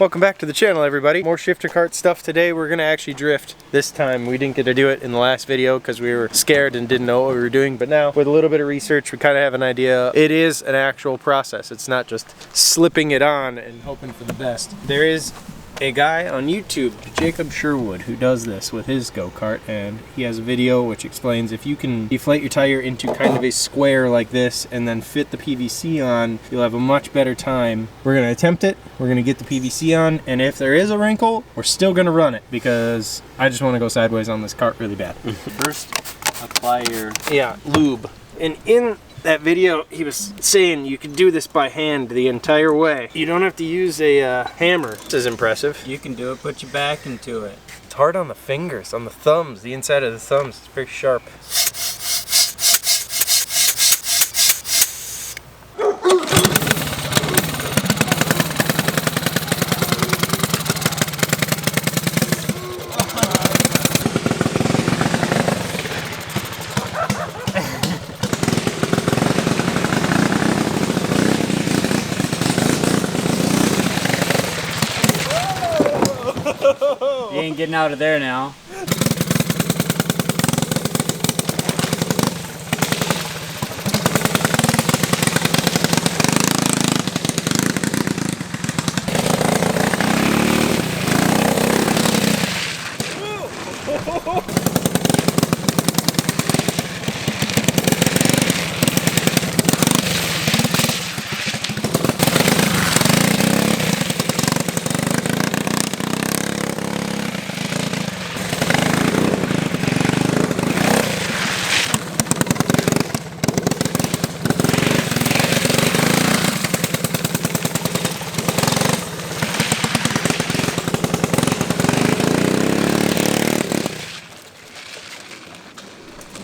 Welcome back to the channel, everybody. More shifter kart stuff today. We're gonna actually drift. This time we didn't get to do it in the last video because we were scared and didn't know what we were doing, but now with a little bit of research we kind of have an idea. It is an actual process. It's not just slipping it on and hoping for the best. There is a guy on YouTube, Jacob Sherwood, who does this with his go-kart, and he has a video which explains if you can deflate your tire into kind of a square like this and then fit the PVC on, you'll have a much better time. We're gonna attempt it, we're gonna get the PVC on, and if there is a wrinkle, we're still gonna run it because I just want to go sideways on this kart really bad. First, apply your lube. And in that video, he was saying you can do this by hand the entire way. You don't have to use a hammer. This is impressive. You can do it, put your back into it. It's hard on the fingers, on the thumbs, the inside of the thumbs. It's very sharp. You ain't getting out of there now.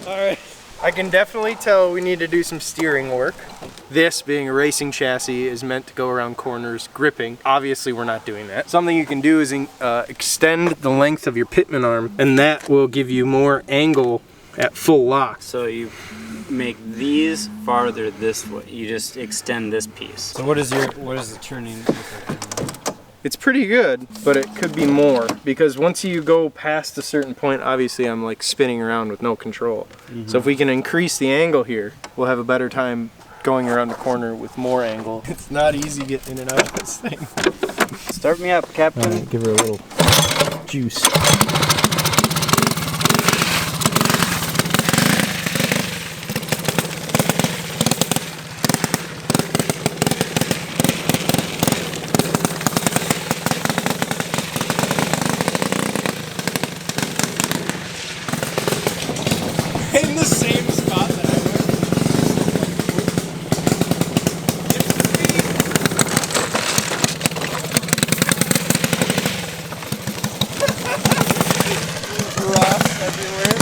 Alright, I can definitely tell we need to do some steering work. This, being a racing chassis, is meant to go around corners gripping. Obviously we're not doing that. Something you can do is extend the length of your pitman arm, and that will give you more angle at full lock. So you make these farther this way. You just extend this piece. So what is the turning? It's pretty good, but it could be more, because once you go past a certain point, obviously I'm like spinning around with no control. So if we can increase the angle here, we'll have a better time going around the corner with more angle. It's not easy getting in and out of this thing. Start me up, Captain. Give her a little juice. In the same spot that I went. Rocks everywhere.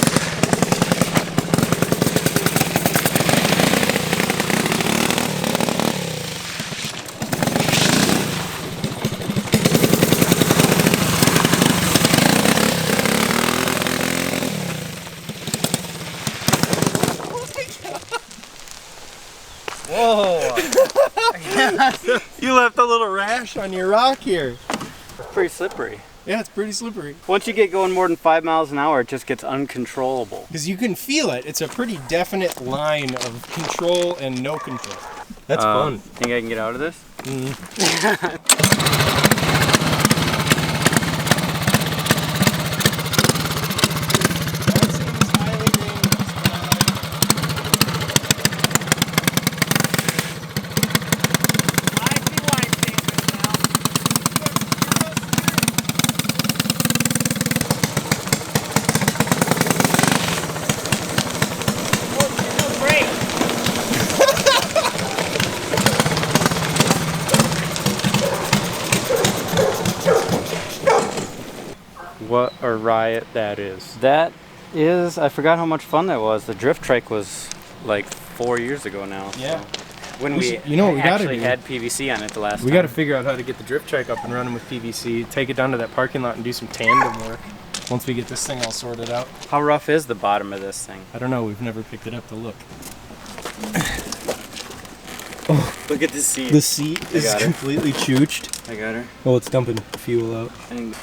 Whoa! You left a little rash on your rock here. It's pretty slippery. Yeah, it's pretty slippery. Once you get going more than 5 miles an hour, it just gets uncontrollable. Because you can feel it. It's a pretty definite line of control and no control. That's fun. Think I can get out of this? What a riot that is. That is, I forgot how much fun that was. The drift trike was like 4 years ago now. Yeah. So. When we actually had PVC on it the last time. We got to figure out how to get the drift trike up and running with PVC, take it down to that parking lot and do some tandem work. once we get this thing all sorted out. How rough is the bottom of this thing? I don't know, we've never picked it up to look. Oh, look at the seat. The seat is completely chooched. I got her. Oh, it's dumping fuel out. And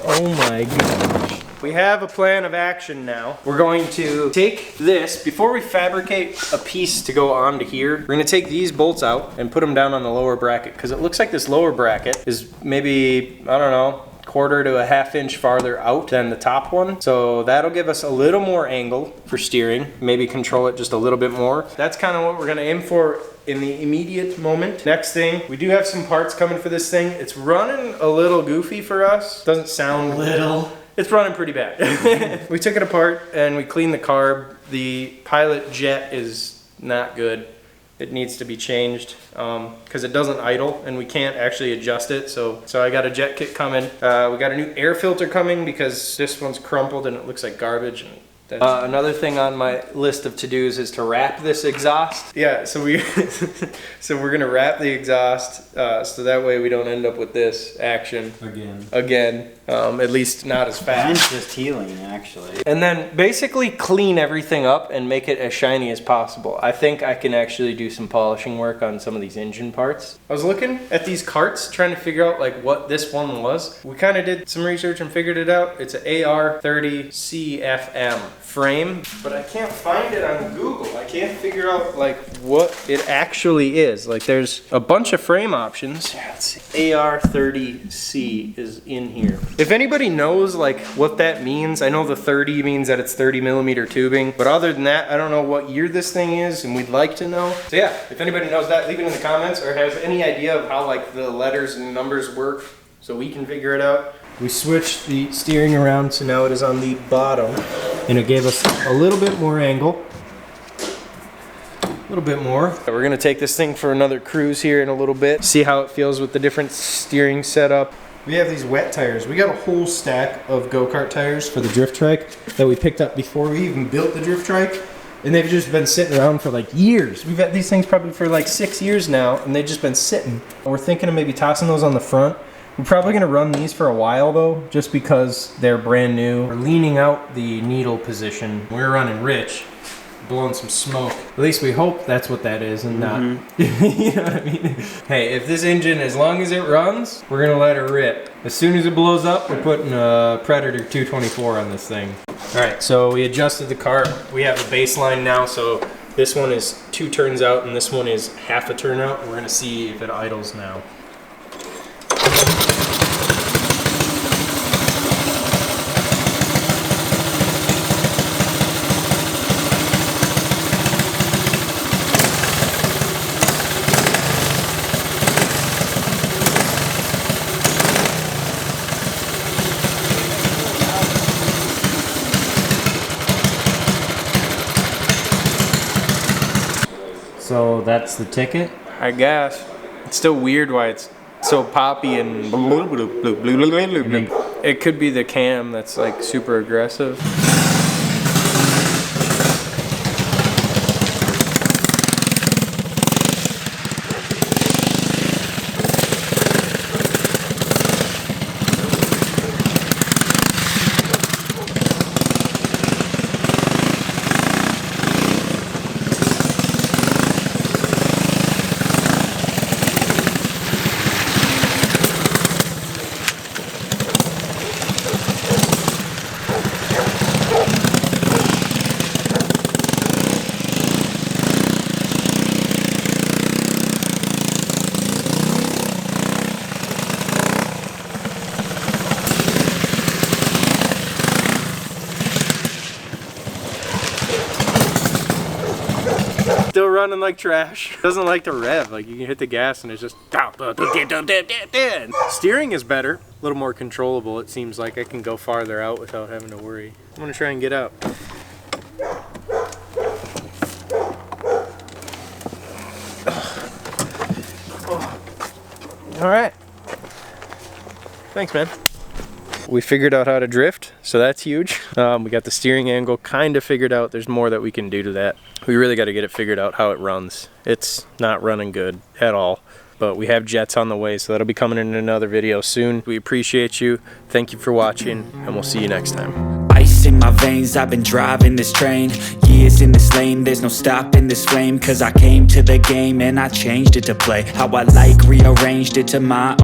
Oh my gosh. We have a plan of action now. We're going to take this, before we fabricate a piece to go onto here, we're gonna take these bolts out and put them down on the lower bracket, because it looks like this lower bracket is maybe, I don't know, quarter to a half inch farther out than the top one. So that'll give us a little more angle for steering, maybe control it just a little bit more. That's kind of what we're gonna aim for in the immediate moment. Next thing, we do have some parts coming for this thing. It's running a little goofy for us. Doesn't sound little. It's running pretty bad. We took it apart and we cleaned the carb. The pilot jet is not good. It needs to be changed because it doesn't idle and we can't actually adjust it. So I got a jet kit coming. We got a new air filter coming because this one's crumpled and it looks like garbage. And another thing on my list of to-dos is to wrap this exhaust. Yeah, so we're gonna wrap the exhaust so that way we don't end up with this action again. At least not as fast. mine's just healing, actually. And then basically clean everything up and make it as shiny as possible. I think I can actually do some polishing work on some of these engine parts. I was looking at these carts trying to figure out like what this one was. We kind of did some research and figured it out. It's an AR30CFM frame, but I can't find it on Google. I can't figure out like what it actually is. Like there's a bunch of frame options. Yeah, let's see. AR30C is in here. If anybody knows like what that means, I know the 30 means that it's 30mm tubing, but other than that, I don't know what year this thing is and we'd like to know. So yeah, if anybody knows that, leave it in the comments or has any idea of how like the letters and numbers work so we can figure it out. We switched the steering around so now it is on the bottom and it gave us a little bit more angle. A little bit more. We're gonna take this thing for another cruise here in a little bit, see how it feels with the different steering setup. We have these wet tires. We got a whole stack of go-kart tires for the drift trike that we picked up before we even built the drift trike. And they've just been sitting around for like years. We've had these things probably for like 6 years now and they've just been sitting. We're thinking of maybe tossing those on the front. We're probably gonna run these for a while though, just because they're brand new. We're leaning out the needle position. We're running rich, blowing some smoke. At least we hope that's what that is and not, you know what I mean? Hey, if this engine, as long as it runs, we're gonna let her rip. As soon as it blows up, we're putting a Predator 224 on this thing. All right, so we adjusted the carb. We have a baseline now, so this one is 2 turns out and this one is half a turn out. We're gonna see if it idles now. So that's the ticket? I guess. It's still weird why it's so poppy and it could be the cam that's like super aggressive. Still running like trash. Doesn't like to rev. Like you can hit the gas and it's just steering is better, a little more controllable. It seems like I can go farther out without having to worry. I'm gonna try and get out. All right. Thanks, man. We figured out how to drift, so that's huge. We got the steering angle kind of figured out. There's more that we can do to that. We really got to get it figured out how it runs. It's not running good at all, but we have jets on the way, so that'll be coming in another video soon. We appreciate you. Thank you for watching, and we'll see you next time. Ice in my veins, I've been driving this train. Years in this lane, there's no stopping this flame. Cause I came to the game and I changed it to play how I like, rearranged it to my